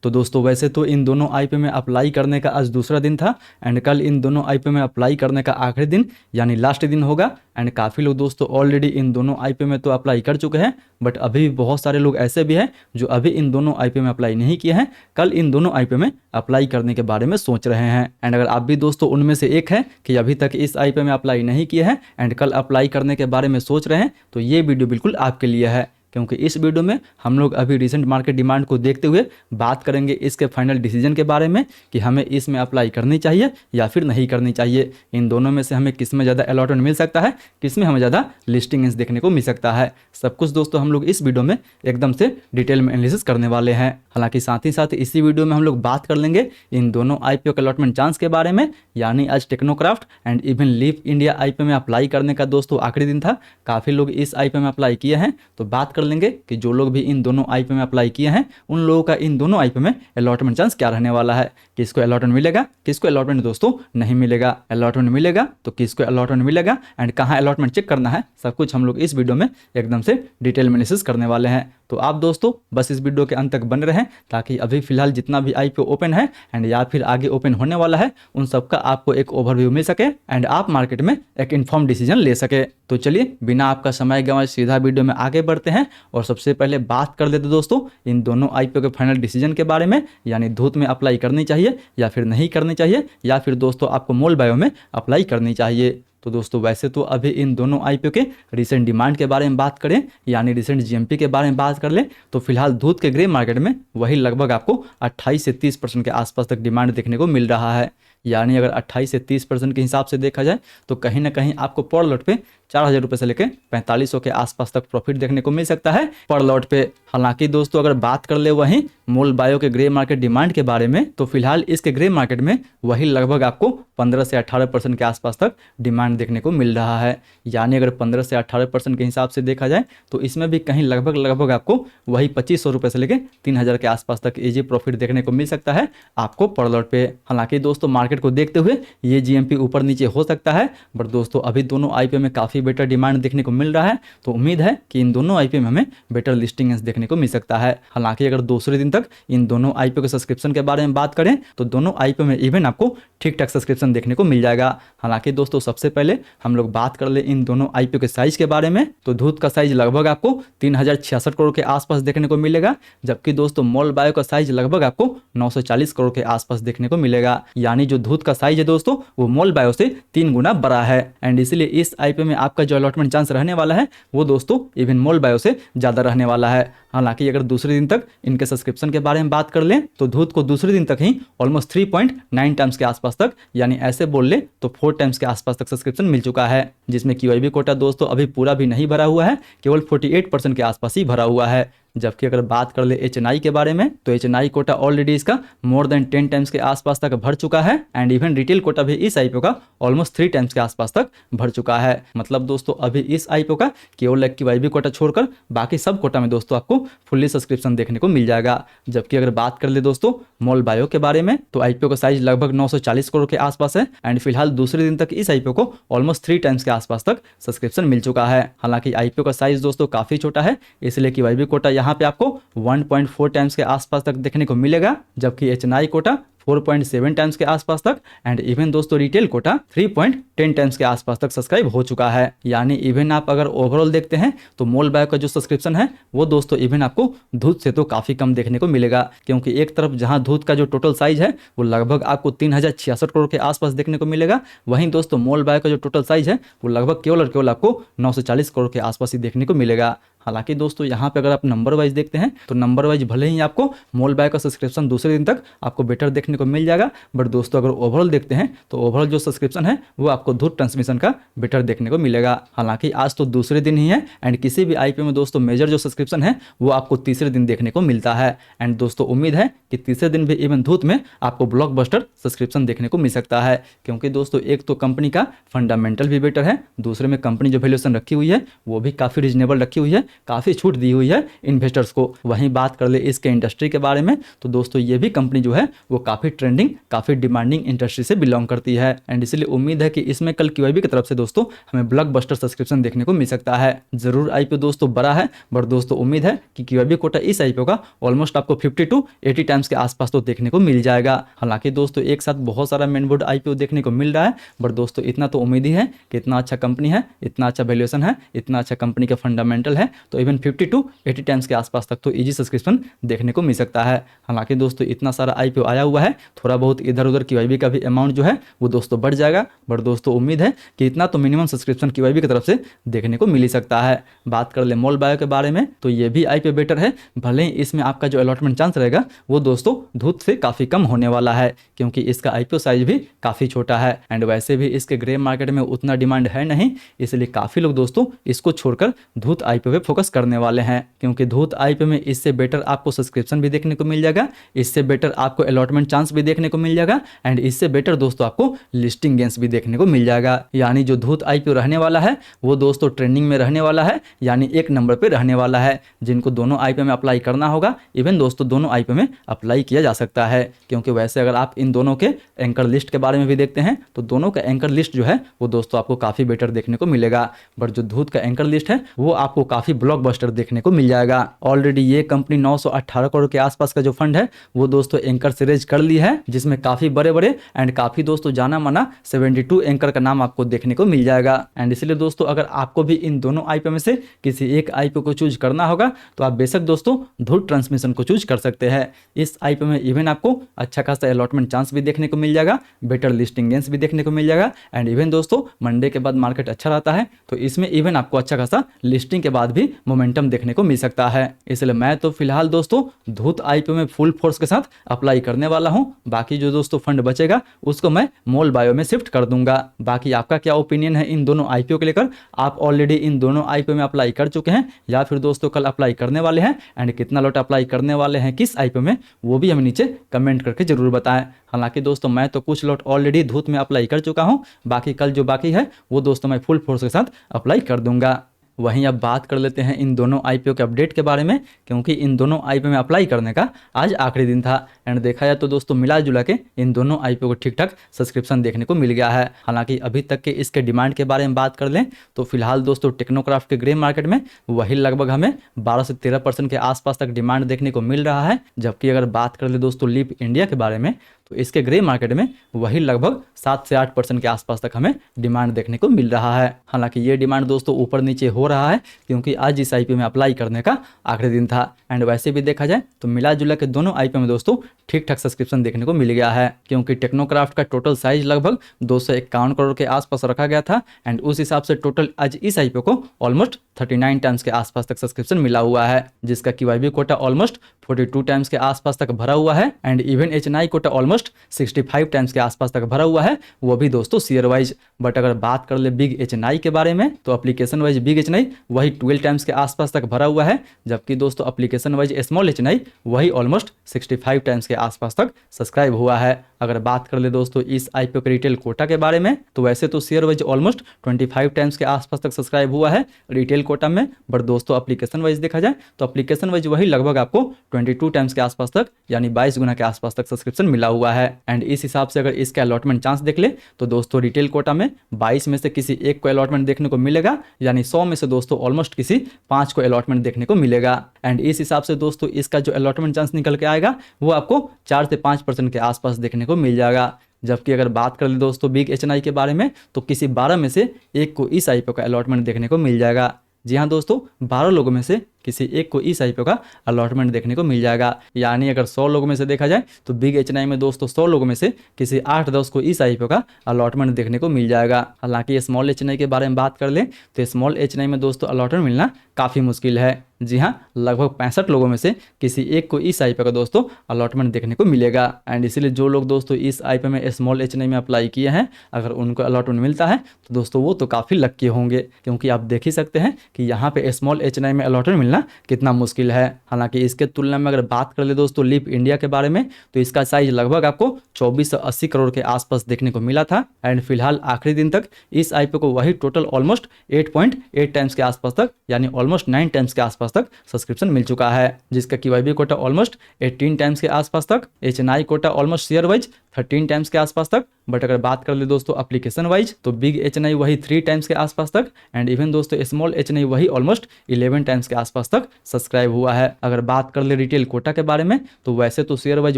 तो दोस्तों वैसे तो इन दोनों आईपीओ में अप्लाई करने का आज दूसरा दिन था एंड कल इन दोनों आईपीओ में अप्लाई करने का आखिरी दिन यानी लास्ट दिन होगा। एंड काफ़ी लोग दोस्तों ऑलरेडी इन दोनों आईपीओ में तो अप्लाई कर चुके हैं, बट अभी भी बहुत सारे लोग ऐसे भी हैं जो अभी इन दोनों आईपीओ में अप्लाई नहीं किए हैं, कल इन दोनों आईपीओ में अप्लाई करने के बारे में सोच रहे हैं। एंड अगर आप भी दोस्तों उनमें से एक है कि अभी तक इस आईपीओ में अप्लाई नहीं किए हैं एंड कल अप्लाई करने के बारे में सोच रहे हैं, तो ये वीडियो बिल्कुल आपके लिए है, क्योंकि इस वीडियो में हम लोग अभी रिसेंट मार्केट डिमांड को देखते हुए बात करेंगे इसके फाइनल डिसीजन के बारे में कि हमें इसमें अप्लाई करनी चाहिए या फिर नहीं करनी चाहिए। इन दोनों में से हमें किस में ज़्यादा अलॉटमेंट मिल सकता है, किस में हमें ज़्यादा लिस्टिंग देखने को मिल सकता है, सब कुछ दोस्तों हम लोग इस वीडियो में एकदम से डिटेल में एनालिसिस करने वाले हैं। हालांकि साथ ही साथ इसी वीडियो में हम लोग बात कर लेंगे इन दोनों आईपीओ के अलॉटमेंट चांस के बारे में, यानी आज Technocraft and even leaf India IPO में अप्लाई करने का दोस्तों आखिरी दिन था। काफ़ी लोग इस आईपीओ में अप्लाई किए हैं, तो बात कर लेंगे कि जो लोग भी इन दोनों आईपीओ में अप्लाई किए हैं उन लोगों का इन दोनों आईपीओ में अलॉटमेंट चांस क्या रहने वाला है, किसको अलॉटमेंट मिलेगा, किसको अलॉटमेंट दोस्तों नहीं मिलेगा, अलॉटमेंट मिलेगा तो किसको अलॉटमेंट मिलेगा एंड कहाँ अलॉटमेंट चेक करना है, सब कुछ हम लोग इस वीडियो में एकदम से डिटेल में एनालिसिस करने वाले हैं। तो आप दोस्तों बस इस वीडियो के अंत तक बने रहें ताकि अभी फिलहाल जितना भी आईपीओ ओपन है एंड या फिर आगे ओपन होने वाला है उन सब का आपको एक ओवरव्यू मिल सके एंड आप मार्केट में एक इन्फॉर्म डिसीजन ले सके। तो चलिए बिना आपका समय गंवाए सीधा वीडियो में आगे बढ़ते हैं और सबसे पहले बात कर लेते दोस्तों इन दोनों आईपीओ के फाइनल डिसीजन के बारे में, यानी धूत में अप्लाई करनी चाहिए या फिर नहीं करनी चाहिए, या फिर दोस्तों आपको मोल बायो में अप्लाई करनी चाहिए। तो दोस्तों वैसे तो अभी इन दोनों आईपीओ के रिसेंट डिमांड के बारे में बात करें यानी रिसेंट जीएमपी के बारे में बात कर लें तो फिलहाल दूध के ग्रे मार्केट में वही लगभग आपको 28 से 30% के आसपास तक डिमांड देखने को मिल रहा है। यानी अगर 28 से 30% के हिसाब से देखा जाए तो कहीं ना कहीं आपको पर लॉट पे 4,000 रुपये से लेकर 4500 के आसपास तक प्रॉफिट देखने को मिल सकता है पर लॉट पे। हालांकि दोस्तों अगर बात कर ले वहीं मोल बायो के ग्रे मार्केट डिमांड के बारे में तो फिलहाल इसके ग्रे मार्केट में वही लगभग आपको 15 से 18% के आसपास तक डिमांड देखने को मिल रहा है। यानी अगर 15 से 18% के हिसाब से देखा जाए तो इसमें भी कहीं लगभग आपको वही 2500 रुपये से लेकर 3,000 के आसपास तक इजी प्रॉफिट देखने को मिल सकता है आपको पर लॉट पे। हालांकि दोस्तों मार्केट को देखते हुए ये जीएमपी ऊपर नीचे हो सकता है, बट दोस्तों अभी दोनों आईपीओ में काफ़ी बेटर डिमांड देखने को मिल रहा है, तो उम्मीद है कि इन दोनों आईपीओ में हमें बेटर लिस्टिंग देखने को मिल सकता है। हालांकि अगर दूसरे दिन तक इन दोनों आईपीओ के सब्सक्रिप्शन के बारे में बात करें तो दोनों आईपीओ में इवन आपको ठीक ठाक सब्सक्रिप्शन देखने को मिल जाएगा। हालांकि दोस्तों सबसे पहले हम लोग बात कर ले इन दोनों आईपीओ के साइज के बारे में, तो धूत का साइज लगभग आपको 3066 करोड़ के आसपास देखने को मिलेगा, जबकि दोस्तों मोल बायो का साइज लगभग आपको 940 करोड़ के आसपास देखने को मिलेगा। यानी जो धूत का साइज है दोस्तों वो मोल बायो से 3 गुना बड़ा है एंड इसलिए इस आईपीओ में आपका जो अलॉटमेंट चांस रहने वाला है वो दोस्तों इवन मोल बायो से ज़्यादा रहने वाला है। हालांकि अगर दूसरे दिन तक इनके सब्सक्रिप्शन के बारे में बात कर लें तो धूत को दूसरे दिन तक ही ऑलमोस्ट 3.9 टाइम्स के आसपास तक, यानी ऐसे बोल ले तो 4 टाइम्स के आसपास तक सब्सक्रिप्शन मिल चुका है, जिसमें QIB कोटा दोस्तों अभी पूरा भी नहीं भरा हुआ है, केवल 48% के आसपास ही भरा हुआ है। जबकि अगर बात कर ले HNI के बारे में तो HNI कोटा ऑलरेडी इसका मोर देन 10 टाइम्स के आसपास तक भर चुका है एंड इवन रिटेल कोटा भी इस आईपीओ का ऑलमोस्ट 3 टाइम्स के आसपास तक भर चुका है। मतलब दोस्तों अभी इस आईपीओ का केवल QIB कोटा छोड़कर बाकी सब कोटा में दोस्तों आपको फुल्ली सब्सक्रिप्शन देखने को मिल जाएगा। जबकि अगर बात कर ले दोस्तों मोल बायो के बारे में तो आईपीओ का साइज लगभग 940 करोड़ के आसपास है एंड फिलहाल दूसरे दिन तक इस आईपीओ को ऑलमोस्ट 3 टाइम्स के आसपास तक सब्सक्रिप्शन मिल चुका है। हालांकि आईपीओ का साइज दोस्तों काफी छोटा है, इसलिए QIB कोटा यहाँ पे आपको 1.4 टाइम्स के आसपास तक देखने को मिलेगा, जबकि HNI कोटा 4.7 टाइम्स के आसपास तक एंड इवन दोस्तों रिटेल कोटा 3.10 टाइम्स के आसपास तक सब्सक्राइब हो चुका है। यानी इवन आप अगर ओवरऑल देखते हैं तो मोल बायो का जो सब्सक्रिप्शन है वो दोस्तों इवन आपको धूत से तो काफ़ी कम देखने को मिलेगा, क्योंकि एक तरफ जहां धूत का जो टोटल साइज है वो लगभग आपको 3066 करोड़ के आसपास देखने को मिलेगा, वहीं दोस्तों मोल बायो का जो टोटल साइज है वो लगभग केवल और केवल आपको 940 करोड़ के आसपास ही देखने को मिलेगा। हालांकि दोस्तों यहाँ पे अगर आप नंबर वाइज देखते हैं तो नंबर वाइज भले ही आपको मोल बायो का सब्सक्रिप्शन दूसरे दिन तक आपको बेटर देखने को मिल जाएगा, बट दोस्तों अगर ओवरऑल देखते हैं तो ओवरऑल जो सब्सक्रिप्शन है वो आपको धूत ट्रांसमिशन का बेटर देखने को मिलेगा। हालांकि आज तो दूसरे दिन ही है एंड किसी भी आईपीओ में दोस्तों मेजर जो सब्सक्रिप्शन है वो आपको तीसरे दिन देखने को मिलता है एंड दोस्तों उम्मीद है कि तीसरे दिन भी इवन धूत में आपको ब्लॉकबस्टर सब्सक्रिप्शन देखने को मिल सकता है, क्योंकि दोस्तों एक तो कंपनी का फंडामेंटल भी बेटर है, दूसरे में कंपनी जो वैल्यूएशन रखी हुई है वो भी काफ़ी रीजनेबल रखी हुई है काफ़ी छूट दी हुई है इन्वेस्टर्स को। वहीं बात कर ले इसके इंडस्ट्री के बारे में तो दोस्तों ये भी कंपनी जो है वो काफ़ी ट्रेंडिंग, काफ़ी डिमांडिंग इंडस्ट्री से बिलोंग करती है एंड इसलिए उम्मीद है कि इसमें कल QIB की तरफ से दोस्तों हमें ब्लॉकबस्टर सब्सक्रिप्शन देखने को मिल सकता है। जरूर IPO दोस्तों बड़ा है, बट दोस्तों उम्मीद है कि QIB कोटा इस IPO का ऑलमोस्ट आपको 50 to 80 टाइम्स के आसपास तो देखने को मिल जाएगा। हालांकि दोस्तों एक साथ बहुत सारा मेन बोर्ड IPO देखने को मिल रहा है, बट दोस्तों इतना तो उम्मीद ही है कि इतना अच्छा कंपनी है, इतना अच्छा वैल्यूएशन है, इतना अच्छा कंपनी का फंडामेंटल है, तो इवन 50 to 80 टाइम्स के आसपास तक तो इजी सब्सक्रिप्शन देखने को मिल सकता है। हालांकि दोस्तों इतना सारा IPO आया हुआ है, थोड़ा बहुत इधर उधर QIB का भी अमाउंट जो है वो दोस्तों बढ़ जाएगा, बट दोस्तों उम्मीद है कि इतना तो मिनिमम सब्सक्रिप्शन QIB की तरफ से देखने को मिल ही सकता है। बात कर ले मॉल बायो के बारे में तो ये भी IPO बेटर है, भले ही इसमें आपका जो अलॉटमेंट चांस रहेगा वो दोस्तों धूत से काफ़ी कम होने वाला है, क्योंकि इसका IPO साइज भी काफ़ी छोटा है एंड वैसे भी इसके ग्रे मार्केट में उतना डिमांड है नहीं, इसलिए काफ़ी लोग दोस्तों इसको छोड़कर धूत IPO पे फोकस करने वाले हैं, क्योंकि धूत IPO में इससे बेटर आपको सब्सक्रिप्शन भी देखने को मिल जाएगा, इससे बेटर आपको अलॉटमेंट चांस भी देखने को मिल जाएगा एंड इससे बेटर दोस्तों आपको लिस्टिंग गेंस भी देखने को मिल जाएगा। यानी जो धूत IPO रहने वाला है वो दोस्तों ट्रेंडिंग में रहने वाला है, यानी एक नंबर पे रहने वाला है। जिनको दोनों IPO में अप्लाई करना होगा, इवन दोस्तों दोनों IPO में अप्लाई किया जा सकता है, क्योंकि वैसे अगर आप इन दोनों के एंकर लिस्ट के बारे में भी देखते हैं तो दोनों का एंकर लिस्ट जो है वो दोस्तों आपको काफ़ी बेटर देखने को मिलेगा, बट जो धूत का एंकर लिस्ट है वो आपको काफ़ी ब्लॉकबस्टर देखने को मिल जाएगा। ऑलरेडी ये कंपनी 918 करोड़ के आसपास का जो फंड है वो दोस्तों एंकर से रेज कर ली है, जिसमें काफ़ी बड़े बड़े एंड काफ़ी दोस्तों जाना माना 72 एंकर का नाम आपको देखने को मिल जाएगा। एंड इसलिए दोस्तों अगर आपको भी इन दोनों IPO में से किसी एक IPO को चूज करना होगा तो आप बेशक दोस्तों धूत ट्रांसमिशन को चूज कर सकते हैं। इस IPO में इवन आपको अच्छा खासा अलॉटमेंट चांस भी देखने को मिल जाएगा, बेटर लिस्टिंग गेंस भी देखने को मिल जाएगा एंड इवन दोस्तों मंडे के बाद मार्केट अच्छा रहता है तो इसमें इवन आपको अच्छा खासा लिस्टिंग के बाद भी मोमेंटम देखने को मिल सकता है। इसलिए मैं तो फिलहाल दोस्तों धूत IPO में फुल फोर्स के साथ अप्लाई करने वाला हूं, बाकी जो दोस्तों फंड बचेगा उसको मैं मॉल बायो में शिफ्ट कर दूंगा। बाकी आपका क्या ओपिनियन है इन दोनों IPO को लेकर? आप ऑलरेडी इन दोनों IPO में अप्लाई कर चुके हैं या फिर दोस्तों कल अप्लाई करने वाले हैं एंड कितना लॉट अप्लाई करने वाले हैं किस IPO में, वो भी हमें नीचे कमेंट करके जरूर बताएं। हालांकि दोस्तों मैं तो कुछ लॉट ऑलरेडी धूत में अप्लाई कर चुका हूं, बाकी कल जो बाकी है वो दोस्तों मैं फुल फोर्स के साथ अप्लाई कर दूंगा। वहीं अब बात कर लेते हैं इन दोनों IPO के अपडेट के बारे में, क्योंकि इन दोनों IPO में अप्लाई करने का आज आखिरी दिन था एंड देखा जाए तो दोस्तों मिला जुला के इन दोनों IPO को ठीक ठाक सब्सक्रिप्शन देखने को मिल गया है। हालांकि अभी तक के इसके डिमांड के बारे में बात कर लें तो फिलहाल दोस्तों टेक्नोक्राफ्ट के ग्रे मार्केट में वही लगभग हमें 12 से 13% के आसपास तक डिमांड देखने को मिल रहा है, जबकि अगर बात कर ले दोस्तों लीप इंडिया के बारे में तो इसके ग्रे मार्केट में वही लगभग 7 से 8% के आसपास तक हमें डिमांड देखने को मिल रहा है। हालांकि ये डिमांड दोस्तों ऊपर नीचे हो रहा है, क्योंकि आज इस IPO में अप्लाई करने का आखिरी दिन था एंड वैसे भी देखा जाए तो मिला जुला के दोनों IPO में दोस्तों ठीक ठाक सब्सक्रिप्शन देखने को मिल गया है, क्योंकि टेक्नोक्राफ्ट का टोटल साइज लगभग 251 करोड़ के आसपास रखा गया था एंड उस हिसाब से टोटल आज इस IPO को ऑलमोस्ट 39 टाइम्स के आसपास तक सब्सक्रिप्शन मिला हुआ है, जिसका QIB कोटा ऑलमोस्ट 42 टाइम्स के आसपास तक भरा हुआ है and even HNI quota almost 65 times के आसपास तक भरा हुआ है, वो भी दोस्तों शेयर वाइज। बट अगर बात कर ले बिग HNI के बारे में तो एप्लीकेशन वाइज बिग HNI वही 12 टाइम्स के आसपास तक भरा हुआ है, जबकि दोस्तों एप्लीकेशन वाइज स्मॉल HNI वही ऑलमोस्ट 65 टाइम्स के आसपास तक सब्सक्राइब हुआ है। अगर बात कर ले दोस्तों इस IPO के रिटेल कोटा के बारे में तो वैसे तो शेयर वाइज ऑलमोस्ट 25 टाइम्स के आसपास तक सब्सक्राइब हुआ है रिटेल कोटा में, बट दोस्तों एप्लीकेशन वाइज देखा जाए तो एप्लीकेशन वाइज वही लगभग आपको 22 टाइम्स के आसपास तक यानी 22 गुना के आसपास तक सब्सक्रिप्शन मिला हुआ है एंड इस हिसाब से अगर इसका अलॉटमेंट चांस देख ले तो दोस्तों रिटेल कोटा में 22 में से किसी एक को अलॉटमेंट देखने को मिलेगा, यानी 100 में से दोस्तों ऑलमोस्ट किसी 5 को अलॉटमेंट देखने को मिलेगा एंड इस हिसाब से दोस्तों इसका जो अलॉटमेंट चांस निकल के आएगा वो आपको 4 से 5% के आसपास देखने को मिल जाएगा। जबकि अगर बात कर ले दोस्तों बिग HNI के बारे में तो किसी 12 में से एक को इस IPO का अलॉटमेंट देखने को मिल जाएगा। जी हाँ दोस्तों, 12 लोगों में से किसी एक को इस IPO का अलॉटमेंट देखने को मिल जाएगा, यानी अगर 100 लोगों में से देखा जाए तो बिग HNI में दोस्तों 100 लोगों में से किसी 8-10 को इस IPO का अलॉटमेंट देखने को मिल जाएगा। हालांकि स्मॉल HNI के बारे में बात कर लें तो स्मॉल HNI में दोस्तों अलॉटमेंट मिलना काफ़ी मुश्किल है। जी हाँ, लगभग 65 लोगों में से किसी एक को इस IPO का दोस्तों अलॉटमेंट देखने को मिलेगा एंड इसीलिए जो लोग दोस्तों इस IPO में स्मॉल HNI में अप्लाई किए हैं अगर उनको अलॉटमेंट मिलता है तो दोस्तों वो तो काफ़ी लक्की होंगे, क्योंकि आप देख ही सकते हैं कि यहाँ पे स्मॉल HNI में अलॉटमेंट मिलना मिलना कितना मुश्किल है। हालांकि इसके तुलना में अगर बात कर ले दोस्तों लीप इंडिया के बारे में, तो इसका साइज लगभग आपको 24 से 80 करोड़ के आसपास देखने को मिला था। एंड फिलहाल आखिरी दिन तक इस आईपीओ को वही टोटल ऑलमोस्ट 8.8 टाइम्स के आसपास तक, यानी ऑलमोस्ट 9 टाइम्स के आसपास तक सब्सक्रिप्शन मिल चुका है, जिसका QIB कोटा ऑलमोस्ट 18 टाइम्स के आसपास तक, HNI quota almost share wise 13 times के आसपास तक। बट अगर बात कर ले दोस्तों एप्लीकेशन वाइज, तो बिग HNI वही 3 टाइम्स के आसपास तक, एंड इवन दोस्तों स्मॉल HNI वही ऑलमोस्ट 11 टाइम्स के आसपास तक सब्सक्राइब हुआ है। अगर बात कर ले रिटेल कोटा के बारे में, तो वैसे तो शेयर वाइज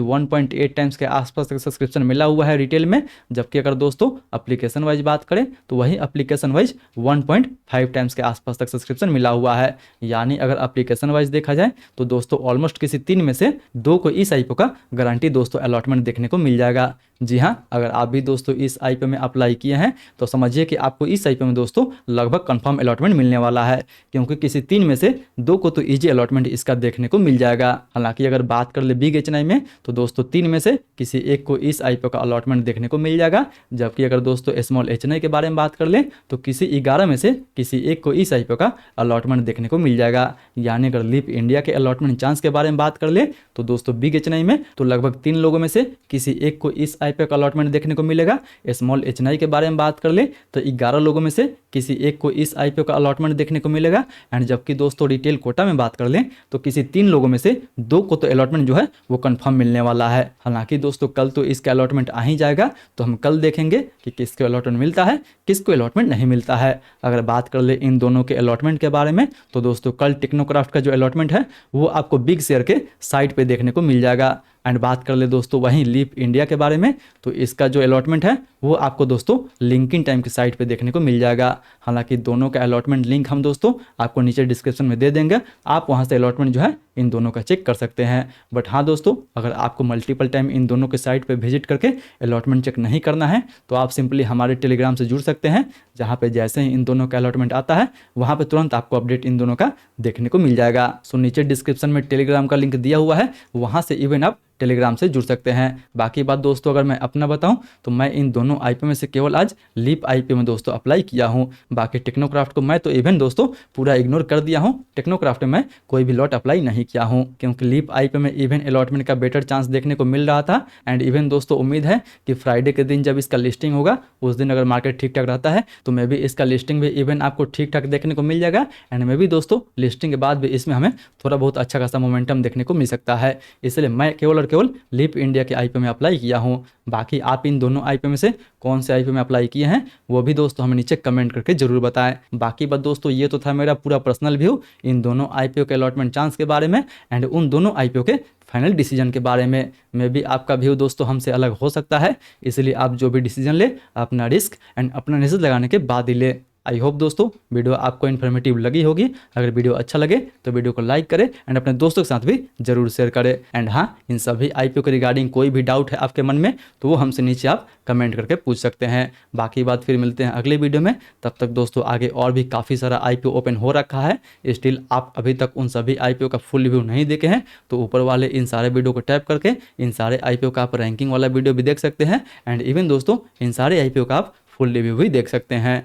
1.8 टाइम्स के आसपास तक सब्सक्रिप्शन मिला हुआ है रिटेल में, जबकि अगर दोस्तों एप्लीकेशन वाइज बात करें तो वही एप्लीकेशन वाइज 1.5 टाइम्स के आसपास तक सब्सक्रिप्शन मिला हुआ है। यानी अगर एप्लीकेशन वाइज देखा जाए तो दोस्तों ऑलमोस्ट किसी 3 में से 2 को इस आईपीओ का गारंटी दोस्तों अलॉटमेंट देखने को मिल जाएगा। जी हाँ, अगर आप भी दोस्तों इस आईपीओ में अप्लाई किए हैं तो समझिए कि आपको इस आईपीओ में दोस्तों लगभग कंफर्म अलॉटमेंट मिलने वाला है, क्योंकि किसी 3 में से 2 को तो इजी अलॉटमेंट इसका देखने को मिल जाएगा। हालांकि अगर बात कर ले बिग HNI में, तो दोस्तों 3 में से किसी एक को इस आईपीओ का अलॉटमेंट देखने को मिल जाएगा, जबकि अगर दोस्तों स्मॉल HNI के बारे में बात कर ले तो किसी 11 में से किसी एक को इस आईपीओ का अलॉटमेंट देखने को मिल जाएगा। यानी अगर लीप इंडिया के अलॉटमेंट चांस के बारे में बात कर ले तो दोस्तों बिग HNI में तो लगभग 3 लोगों में से किसी एक को इस आईपीओ का अलॉटमेंट देखने को मिलेगा। स्मॉल HNI के बारे में बात कर ले तो 11 लोगों में से किसी एक को इस आईपीओ का अलॉटमेंट देखने को मिलेगा। एंड जबकि दोस्तों रिटेल कोटा में बात कर लें तो किसी 3 लोगों में से 2 को तो अलॉटमेंट जो है वो कंफर्म मिलने वाला है। हालांकि दोस्तों कल तो इसका अलॉटमेंट आ ही जाएगा, तो हम कल देखेंगे कि किसको अलॉटमेंट मिलता है, किसको अलॉटमेंट नहीं मिलता है। अगर बात कर ले इन दोनों के अलॉटमेंट के बारे में, तो दोस्तों कल टेक्नोक्राफ्ट का जो अलॉटमेंट है वो आपको बिग शेयर के साइट पे देखने को मिल जाएगा। एंड बात कर ले दोस्तों वहीं लीप इंडिया के बारे में, तो इसका जो अलॉटमेंट है वो आपको दोस्तों लिंकिन टाइम की साइट पे देखने को मिल जाएगा। हालांकि दोनों का अलॉटमेंट लिंक हम दोस्तों आपको नीचे डिस्क्रिप्शन में दे देंगे, आप वहां से अलॉटमेंट जो है इन दोनों का चेक कर सकते हैं। बट हाँ दोस्तों, अगर आपको मल्टीपल टाइम इन दोनों के साइट पे विजिट करके अलॉटमेंट चेक नहीं करना है, तो आप सिंपली हमारे टेलीग्राम से जुड़ सकते हैं, जहाँ पे जैसे ही इन दोनों का अलॉटमेंट आता है वहाँ पे तुरंत आपको अपडेट इन दोनों का देखने को मिल जाएगा। सो नीचे डिस्क्रिप्शन में टेलीग्राम का लिंक दिया हुआ है, वहाँ से इवन आप टेलीग्राम से जुड़ सकते हैं। बाकी बात दोस्तों अगर मैं अपना बताऊं तो मैं इन दोनों आईपीओ में से केवल आज लीप आईपीओ में दोस्तों अप्लाई किया हूं। बाकी टेक्नोक्राफ्ट को मैं तो इवन दोस्तों पूरा इग्नोर कर दिया हूं, टेक्नोक्राफ्ट में मैं कोई भी लॉट अप्लाई नहीं किया हूं, क्योंकि लीप आईपीओ में इवन अलॉटमेंट का बेटर चांस देखने को मिल रहा था। एंड इवन दोस्तों उम्मीद है कि फ्राइडे के दिन जब इसका लिस्टिंग होगा उस दिन अगर मार्केट ठीक ठाक रहता है तो मे भी इसका लिस्टिंग भी इवन आपको ठीक ठाक देखने को मिल जाएगा। एंड मे भी दोस्तों लिस्टिंग के बाद भी इसमें हमें थोड़ा बहुत अच्छा खासा मोमेंटम देखने को मिल सकता है। इसलिए मैं केवल और केवल लीप इंडिया के आईपीओ में अप्लाई किया हूं। बाकी आप इन दोनों आईपीओ में से कौन से आईपीओ में अप्लाई किए हैं वो भी दोस्तों हमें नीचे कमेंट करके जरूर बताएं। बाकी बात दोस्तों ये तो था मेरा पूरा पर्सनल व्यू इन दोनों आईपीओ के अलॉटमेंट चांस के बारे में एंड उन दोनों आईपीओ के फाइनल डिसीजन के बारे में। मे भी आपका व्यू दोस्तों हमसे अलग हो सकता है, इसलिए आप जो भी डिसीजन ले अपना रिस्क एंड अपना नजर लगाने के बाद ही ले। आई होप दोस्तों वीडियो आपको इन्फॉर्मेटिव लगी होगी। अगर वीडियो अच्छा लगे तो वीडियो को लाइक करें एंड अपने दोस्तों के साथ भी जरूर शेयर करें। एंड हाँ, इन सभी आईपीओ के रिगार्डिंग कोई भी डाउट है आपके मन में तो वो हमसे नीचे आप कमेंट करके पूछ सकते हैं। बाकी बात फिर मिलते हैं अगले वीडियो में, तब तक दोस्तों आगे और भी काफ़ी सारा आईपीओ ओपन हो रखा है। स्टिल आप अभी तक उन सभी आईपीओ का फुल रिव्यू नहीं देखे हैं तो ऊपर वाले इन सारे वीडियो को टैप करके इन सारे आईपीओ का आप रैंकिंग वाला वीडियो भी देख सकते हैं। एंड इवन दोस्तों इन सारे आईपीओ का आप फुल रिव्यू भी देख सकते हैं।